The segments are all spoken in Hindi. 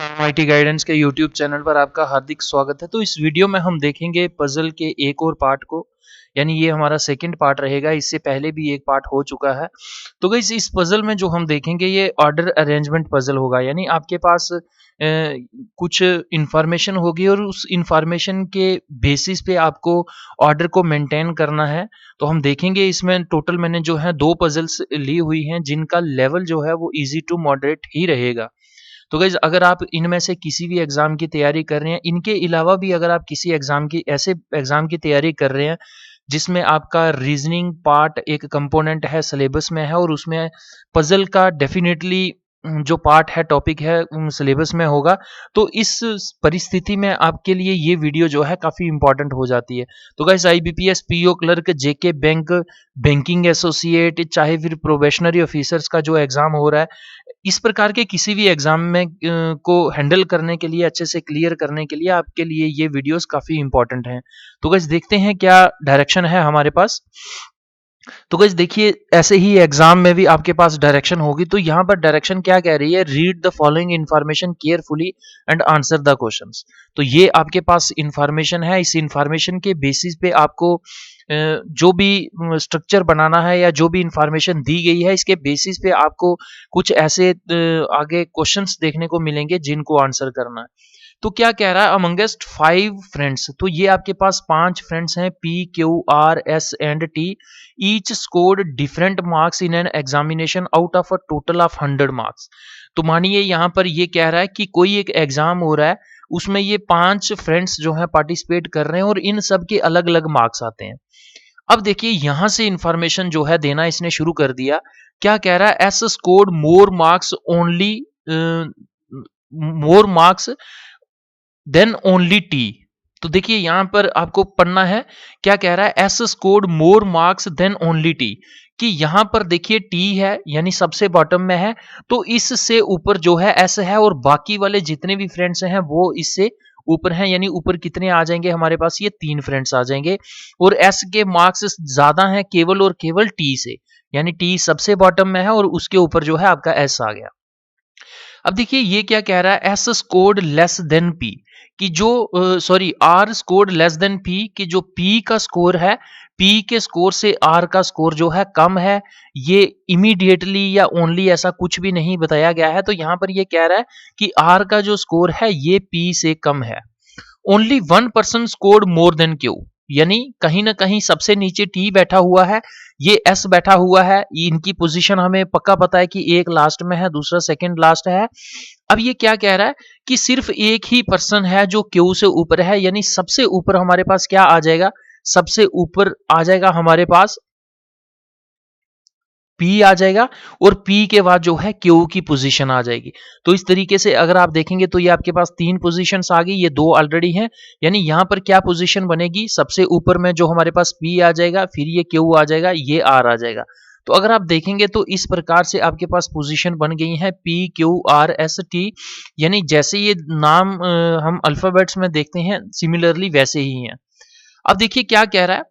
आईटी गाइडेंस के यूट्यूब चैनल पर आपका हार्दिक स्वागत है। तो इस वीडियो में हम देखेंगे पजल के एक और पार्ट को, यानी ये हमारा सेकंड पार्ट रहेगा। इससे पहले भी एक पार्ट हो चुका है। तो गाइस इस पजल में जो हम देखेंगे ये ऑर्डर अरेंजमेंट पजल होगा, यानी आपके पास कुछ इंफॉर्मेशन होगी और उस इंफॉर्मेशन के बेसिस पे आपको ऑर्डर को मेंटेन करना है। तो हम देखेंगे इसमें टोटल मैंने जो है 2 पजल्स ली हुई हैं जिनका लेवल जो है वो ईजी टू मॉडरेट ही रहेगा। तो गाइज अगर आप इनमें से किसी भी एग्जाम की तैयारी कर रहे हैं, इनके अलावा भी अगर आप किसी एग्जाम की ऐसे एग्जाम की तैयारी कर रहे हैं जिसमें आपका रीजनिंग पार्ट एक कंपोनेंट है, सिलेबस में है और उसमें पजल का डेफिनेटली जो पार्ट है, टॉपिक है, सिलेबस में होगा, तो इस परिस्थिति में आपके लिए ये वीडियो जो है काफ़ी इंपॉर्टेंट हो जाती है। तो गाइस आईबीपीएस, पीओ क्लर्क, जेके बैंक, बैंकिंग एसोसिएट, चाहे फिर प्रोबेशनरी ऑफिसर्स का जो एग्ज़ाम हो रहा है, इस प्रकार के किसी भी एग्ज़ाम में को हैंडल करने के लिए, अच्छे से क्लियर करने के लिए आपके लिए ये वीडियोस काफ़ी इंपॉर्टेंट हैं। तो गाइस देखते हैं क्या डायरेक्शन है हमारे पास। तो गाइस देखिए, ऐसे ही एग्जाम में भी आपके पास डायरेक्शन होगी। तो यहाँ पर डायरेक्शन क्या कह रही है, read the following information carefully and answer the questions. तो ये आपके पास इंफॉर्मेशन है, इस इंफॉर्मेशन के बेसिस पे आपको जो भी स्ट्रक्चर बनाना है या जो भी इंफॉर्मेशन दी गई है, इसके बेसिस पे आपको कुछ ऐसे आगे क्वेश्चंस देखने को मिलेंगे जिनको आंसर करना है। तो क्या कह रहा है, अमंगेस्ट 5 फ्रेंड्स, तो ये आपके पास 5 फ्रेंड्स हैं, P Q R S and T, each scored different marks in an examination out of a total of 100 marks. तो मानिए यहाँ पर ये कह रहा है कि कोई एक एग्जाम हो रहा है, उसमें ये 5 फ्रेंड्स जो है पार्टिसिपेट कर रहे हैं और इन सब के अलग अलग मार्क्स आते हैं। अब देखिए यहां से इंफॉर्मेशन जो है देना इसने शुरू कर दिया। क्या कह रहा है, S scored more marks only, more marks than only T. तो देखिए यहां पर आपको पढ़ना है, क्या कह रहा है, S scored more marks than only T, कि यहां पर देखिए टी है यानी सबसे बॉटम में है, तो इससे ऊपर जो है एस है और बाकी वाले जितने भी फ्रेंड्स हैं वो इससे ऊपर हैं, यानी ऊपर कितने आ जाएंगे हमारे पास, ये 3 फ्रेंड्स आ जाएंगे और एस के मार्क्स ज्यादा हैं केवल और केवल टी से, यानी टी सबसे बॉटम में है और उसके ऊपर जो है आपका एस आ गया। अब देखिए ये क्या कह रहा है, S scored less than P, कि जो sorry R scored less than P, कि जो पी का स्कोर है, पी के स्कोर से आर का स्कोर जो है कम है। ये इमीडिएटली या ओनली ऐसा कुछ भी नहीं बताया गया है। तो यहां पर ये कह रहा है कि आर का जो स्कोर है ये पी से कम है। Only 1% scored more than Q, यानी कहीं ना कहीं सबसे नीचे टी बैठा हुआ है, ये एस बैठा हुआ है। इनकी पोजीशन हमें पक्का पता है कि एक लास्ट में है, दूसरा सेकंड लास्ट है। अब ये क्या कह रहा है कि सिर्फ एक ही पर्सन है जो क्यू से ऊपर है, यानी सबसे ऊपर हमारे पास क्या आ जाएगा, सबसे ऊपर आ जाएगा हमारे पास पी आ जाएगा और पी के बाद जो है क्यू की पोजीशन आ जाएगी। तो इस तरीके से अगर आप देखेंगे तो ये आपके पास 3 पोजीशंस आ गई, ये 2 ऑलरेडी हैं, यानी यहां पर क्या पोजीशन बनेगी, सबसे ऊपर में जो हमारे पास पी आ जाएगा, फिर ये क्यू आ जाएगा, ये आर आ जाएगा। तो अगर आप देखेंगे तो इस प्रकार से आपके पास पोजीशन बन गई है P Q R S T, यानी जैसे ये नाम हम अल्फाबेट्स में देखते हैं सिमिलरली वैसे ही हैं। अब देखिए क्या कह रहा है,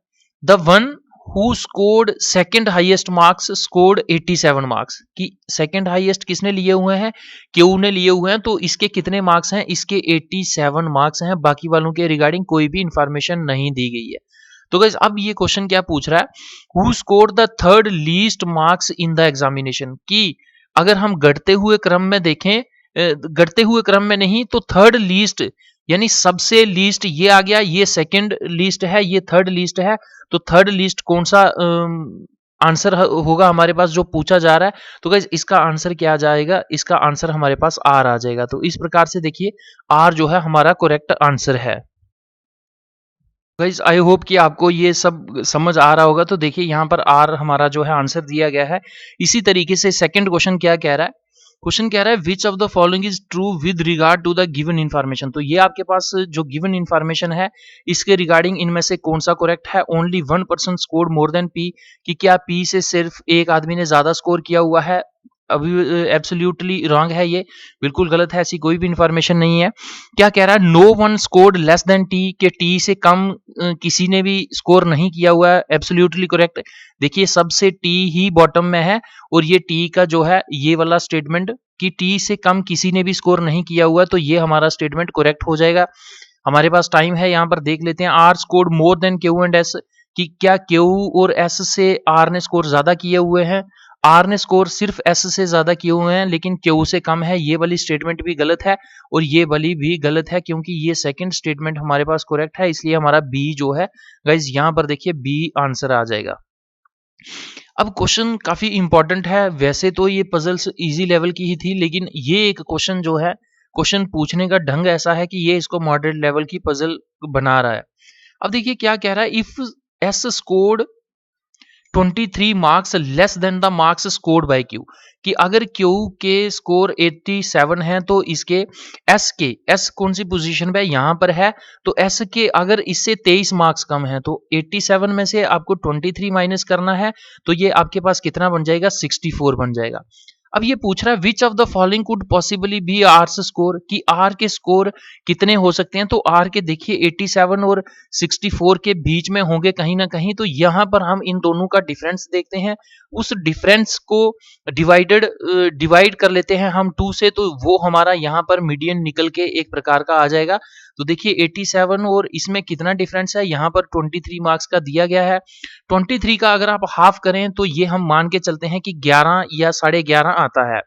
the one who scored second highest marks scored 87 marks, कि सेकंड हाईएस्ट किसने लिए हुए हैं, क्यू ने लिए हुए हैं। तो इसके कितने मार्क्स हैं, इसके 87 मार्क्स हैं, बाकी वालों के रिगार्डिंग कोई भी इंफॉर्मेशन नहीं दी गई है। तो गाइस अब ये क्वेश्चन क्या पूछ रहा है, who scored the third least marks in the examination, कि अगर हम घटते हुए क्रम में देखें, घटते हुए क्रम में नहीं तो थर्ड लीस्ट, यानी सबसे लीस्ट ये आ गया, ये सेकंड लीस्ट है, ये थर्ड लीस्ट है। तो थर्ड लिस्ट कौन सा आंसर होगा हमारे पास जो पूछा जा रहा है। तो गाइस इसका आंसर क्या आ जाएगा, इसका आंसर हमारे पास आर आ जाएगा। तो इस प्रकार से देखिए आर जो है हमारा करेक्ट आंसर है। गाइस आई होप कि आपको ये सब समझ आ रहा होगा। तो देखिए यहाँ पर आर हमारा जो है आंसर दिया गया है। इसी तरीके से सेकंड क्वेश्चन क्या कह रहा है, क्वेश्चन कह रहा है which of the following is true with regard to the given information. तो ये आपके पास जो गिवन इन्फॉर्मेशन है इसके रिगार्डिंग इनमें से कौन सा करेक्ट है। Only 1% score more than P, कि क्या पी से सिर्फ एक आदमी ने ज्यादा स्कोर किया हुआ है, अभी एब्सोल्युटली रॉन्ग है, ये बिल्कुल गलत है, ऐसी कोई भी इंफॉर्मेशन नहीं है। क्या कह रहा है, no one scored less than T, के टी से कम किसी ने भी स्कोर नहीं किया हुआ है, एब्सोल्युटली करेक्ट। देखिए सबसे टी ही बॉटम में है और ये टी का जो है ये वाला स्टेटमेंट कि टी से कम किसी ने भी स्कोर नहीं किया हुआ, तो ये हमारा स्टेटमेंट करेक्ट हो जाएगा। हमारे पास टाइम है, यहाँ पर देख लेते हैं। R scored more than Q and S, कि क्या क्यू और एस से आर ने स्कोर ज्यादा किए हुए हैं। आर ने स्कोर सिर्फ एस से ज्यादा किए हुए हैं लेकिन क्यू से कम है, ये वाली स्टेटमेंट भी गलत है और ये वाली भी गलत है, क्योंकि ये सेकंड स्टेटमेंट हमारे पास करेक्ट है, इसलिए हमारा बी जो है गाइज यहाँ पर देखिए बी आंसर आ जाएगा। अब क्वेश्चन काफी इंपॉर्टेंट है, वैसे तो ये पजल्स इजी लेवल की ही थी, लेकिन ये एक क्वेश्चन जो है, क्वेश्चन पूछने का ढंग ऐसा है कि ये इसको मॉडरेट लेवल की पजल बना रहा है। अब देखिए क्या कह रहा है, if S scored 23 marks less than the marks scored by Q, कि अगर क्यू के स्कोर 87 है तो इसके एस कौन सी पोजीशन पे यहां पर है, तो एस के अगर इससे 23 मार्क्स कम है तो 87 में से आपको 23 माइनस करना है, तो ये आपके पास कितना बन जाएगा, 64 बन जाएगा। अब ये पूछ रहा है which of the following could possibly be R's score, कि आर के स्कोर कितने हो सकते हैं, तो आर के देखिए 87 और 64 के बीच में होंगे कहीं ना कहीं, तो यहां पर हम इन दोनों का डिफरेंस देखते हैं, उस डिफरेंस को डिवाइड कर लेते हैं हम 2 से, तो वो हमारा यहाँ पर मीडियन निकल के एक प्रकार का आ जाएगा। तो देखिए 87 और इसमें कितना डिफरेंस है, यहाँ पर 23 मार्क्स का दिया गया है, 23 का अगर आप हाफ करें तो ये हम मान के चलते हैं कि 11 या 11.5 आता है।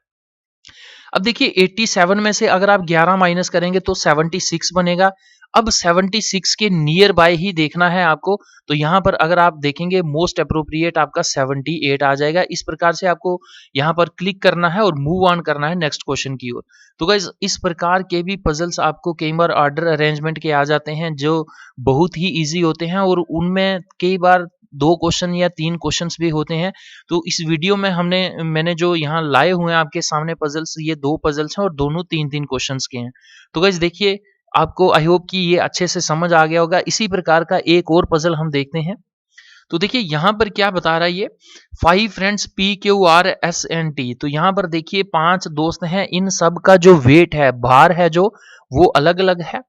अब देखिए 87 में से अगर आप 11 माइनस करेंगे तो 76 बनेगा। अब 76 के नियर बाय ही देखना है आपको, तो यहाँ पर अगर आप देखेंगे मोस्ट अप्रोप्रिएट आपका 78 आ जाएगा। इस प्रकार से आपको यहाँ पर क्लिक करना है और मूव ऑन करना है नेक्स्ट क्वेश्चन की ओर। तो गाइज इस प्रकार के भी पजल्स आपको कई बार ऑर्डर अरेंजमेंट के आ जाते हैं जो बहुत ही ईजी होते हैं और उनमें कई बार 2 क्वेश्चन या 3 क्वेश्चंस भी होते हैं। तो इस वीडियो में मैंने जो यहाँ लाए हुए हैं आपके सामने पजल्स, ये 2 पजल्स हैं और दोनों 3-3 क्वेश्चंस के हैं। तो गाइज देखिए आपको आई होप कि ये अच्छे से समझ आ गया होगा। इसी प्रकार का एक और पजल हम देखते हैं। तो देखिए यहाँ पर क्या बता रहा है ये, 5 friends P Q R S N T, तो यहाँ पर देखिए 5 दोस्त हैं, इन सब का जो वेट है, भार है जो, वो अलग अलग है।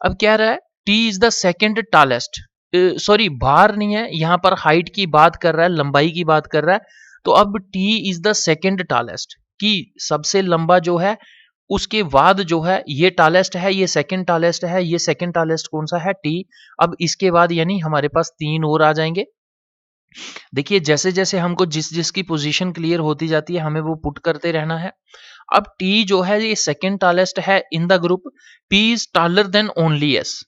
अब क्या रहा है, T is the second tallest, sorry भार नहीं है, यहाँ पर हाइट की बात कर रहा है, लंबाई की बात कर रहा है। तो अब T is the second tallest, कि सबसे लंबा जो है, उसके बाद जो है ये टॉलेस्ट है, ये सेकंड टॉलेस्ट है, ये सेकंड टॉलेस्ट कौन सा है, टी। अब इसके बाद यानी हमारे पास 3 और आ जाएंगे। देखिए जैसे जैसे हमको जिस जिसकी पोजीशन क्लियर होती जाती है हमें वो पुट करते रहना है। अब टी जो है ये सेकंड टॉलेस्ट है in the group, P is taller than only S,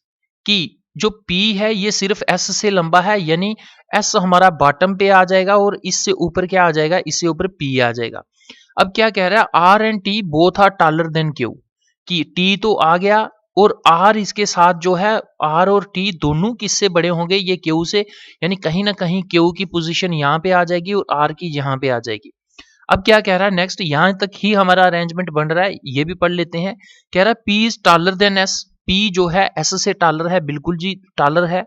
कि जो पी है ये सिर्फ एस से लंबा है, यानी एस हमारा बॉटम पे आ जाएगा और इससे ऊपर क्या आ जाएगा, इससे ऊपर पी आ जाएगा। अब क्या कह रहा है, R and T both are taller than Q, कि टी तो आ गया और आर इसके साथ जो है, आर और टी दोनों किससे बड़े होंगे, ये क्यू से, यानी कहीं ना कहीं क्यू की पोजीशन यहाँ पे आ जाएगी और आर की यहाँ पे आ जाएगी। अब क्या कह रहा है नेक्स्ट, यहां तक ही हमारा अरेंजमेंट बन रहा है, ये भी पढ़ लेते हैं। कह रहा है P is taller than S, P जो है एस से टॉलर है, बिल्कुल जी टॉलर है,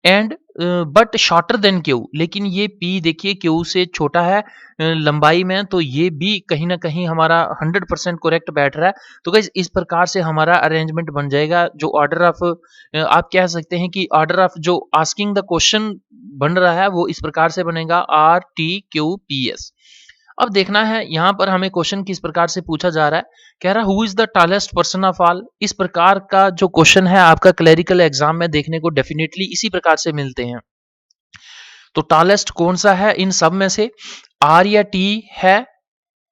and but shorter than Q, लेकिन ये पी देखिए क्यू से छोटा है लंबाई में, तो ये भी कहीं ना कहीं हमारा 100% करेक्ट बैठ रहा है। तो गाइस इस प्रकार से हमारा अरेंजमेंट बन जाएगा, जो ऑर्डर ऑफ आप कह सकते हैं कि ऑर्डर ऑफ जो आस्किंग द क्वेश्चन बन रहा है वो इस प्रकार से बनेगा, R T Q P S. अब देखना है यहाँ पर हमें क्वेश्चन किस प्रकार से पूछा जा रहा है। कह रहा है who is the tallest person of all, इस प्रकार का जो क्वेश्चन है आपका क्लरिकल एग्जाम में देखने को डेफिनेटली इसी प्रकार से मिलते हैं। तो टॉलेस्ट कौन सा है इन सब में से, आर या टी है,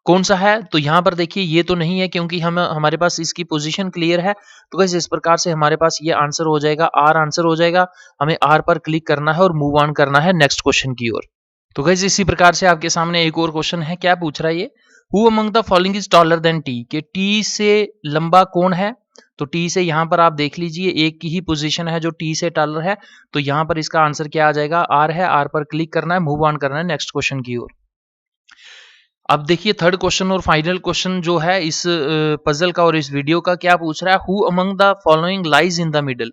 कौन सा है, तो यहाँ पर देखिए ये तो नहीं है क्योंकि हमारे पास इसकी पोजीशन क्लियर है। तो वैसे इस प्रकार से हमारे पास ये आंसर हो जाएगा, आर आंसर हो जाएगा। हमें आर पर क्लिक करना है और मूव ऑन करना है नेक्स्ट क्वेश्चन की ओर। तो गाइस इसी प्रकार से आपके सामने एक और क्वेश्चन है, क्या पूछ रहा है ये, who among the following is taller than T, कि टी से लंबा कौन है। तो टी से यहाँ पर आप देख लीजिए एक की ही पोजीशन है जो टी से टॉलर है, तो यहाँ पर इसका आंसर क्या आ जाएगा, आर है। आर पर क्लिक करना है, मूव ऑन करना है नेक्स्ट क्वेश्चन की ओर। अब देखिए थर्ड क्वेश्चन और फाइनल क्वेश्चन जो है इस पजल का और इस वीडियो का, क्या पूछ रहा है, who among the following lies in the middle,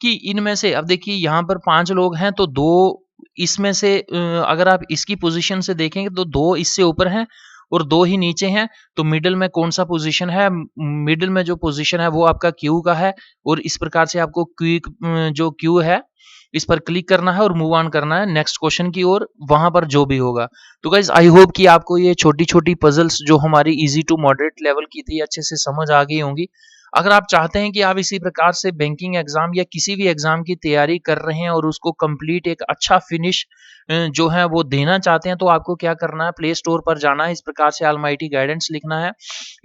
कि इनमें से, अब देखिए यहाँ पर 5 लोग हैं तो 2 इसमें से अगर आप इसकी पोजीशन से देखेंगे तो 2 इससे ऊपर हैं और 2 ही नीचे हैं, तो मिडल में कौन-सा पोज़ीशन है? मिडल में जो पोज़ीशन है वो आपका क्यू का है और इस प्रकार से आपको जो क्यू है, इस पर क्लिक करना है और मूव ऑन करना है नेक्स्ट क्वेश्चन की ओर, वहाँ पर जो भी होगा। तो गाइज़ आई होप कि आपको ये छोटी-छोटी पज़ल्स जो हमारी ईज़ी टू मॉडरेट लेवल की थी, अच्छे से समझ आ गई होंगी। अगर आप चाहते हैं कि आप इसी प्रकार से बैंकिंग एग्ज़ाम या किसी भी एग्ज़ाम की तैयारी कर रहे हैं और उसको कंप्लीट एक अच्छा फिनिश जो है वो देना चाहते हैं, तो आपको क्या करना है, प्ले स्टोर पर जाना है, इस प्रकार से ऑलमाइटी गाइडेंस लिखना है।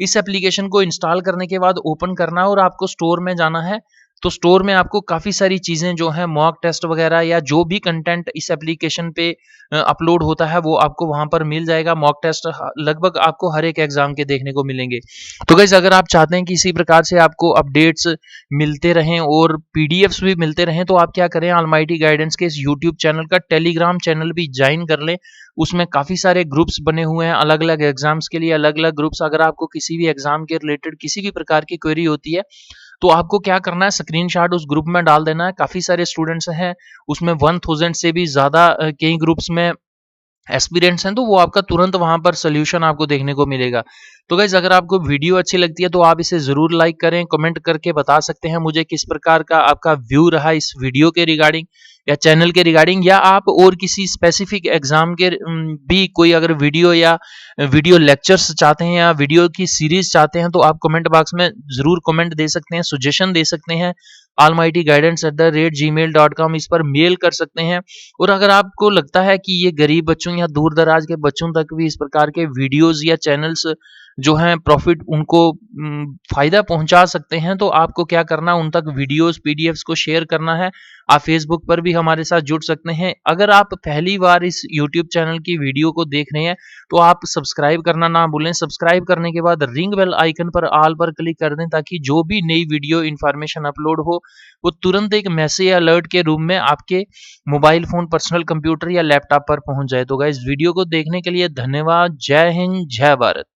इस एप्लीकेशन को इंस्टॉल करने के बाद ओपन करना है और आपको स्टोर में जाना है। तो स्टोर में आपको काफ़ी सारी चीज़ें जो हैं, मॉक टेस्ट वगैरह या जो भी कंटेंट इस एप्लीकेशन पे अपलोड होता है, वो आपको वहाँ पर मिल जाएगा। मॉक टेस्ट लगभग आपको हर एक एग्ज़ाम के देखने को मिलेंगे। तो गाइज़ अगर आप चाहते हैं कि इसी प्रकार से आपको अपडेट्स मिलते रहें और पीडीएफ्स भी मिलते रहें, तो आप क्या करें, ऑलमाइटी गाइडेंस के इस यूट्यूब चैनल का टेलीग्राम चैनल भी जॉइन कर लें। उसमें काफ़ी सारे ग्रुप्स बने हुए हैं, अलग-अलग एग्ज़ाम्स के लिए अलग-अलग ग्रुप्स। अगर आपको किसी भी एग्ज़ाम के रिलेटेड किसी भी प्रकार की क्वेरी होती है, तो आपको क्या करना है, स्क्रीनशॉट उस ग्रुप में डाल देना है। काफ़ी सारे स्टूडेंट्स हैं, उसमें 1000 से भी ज़्यादा कई ग्रुप्स में एस्पिरेंट्स हैं, तो वो आपका तुरंत वहाँ पर सॉल्यूशन आपको देखने को मिलेगा। तो गाइज़ अगर आपको वीडियो अच्छी लगती है तो आप इसे ज़रूर लाइक करें, कमेंट करके बता सकते हैं मुझे किस प्रकार का आपका व्यू रहा इस वीडियो के रिगार्डिंग या चैनल के रिगार्डिंग, या आप और किसी स्पेसिफिक एग्ज़ाम के भी कोई अगर वीडियो या वीडियो लेक्चर्स चाहते हैं या वीडियो की सीरीज़ चाहते हैं, तो आप कमेंट बॉक्स में ज़रूर कमेंट दे सकते हैं, सजेशन दे सकते हैं। almightyguidance@gmail.com इस पर मेल कर सकते हैं। और अगर आपको लगता है कि ये गरीब बच्चों या दूर-दराज के बच्चों तक भी इस प्रकार के वीडियोज़ या चैनल्स जो हैं प्रॉफ़िट उनको फ़ायदा पहुँचा सकते हैं, तो आपको क्या करना है, उन तक वीडियोज़, पीडीएफ्स को शेयर करना है। आप फ़ेसबुक पर भी हमारे साथ जुड़ सकते हैं। अगर आप पहली बार इस यूट्यूब चैनल की वीडियो को देख रहे हैं, तो आप सब्सक्राइब करना ना भूलें। सब्सक्राइब करने के बाद रिंग बेल आइकन पर ऑल पर क्लिक कर दें, ताकि जो भी नई वीडियो इन्फॉर्मेशन अपलोड हो, वो तुरंत एक मैसेज या अलर्ट के रूप में आपके मोबाइल फ़ोन, पर्सनल कंप्यूटर या लैपटॉप पर पहुँच जाए। तो गाइस वीडियो को देखने के लिए धन्यवाद। जय हिंद, जय भारत।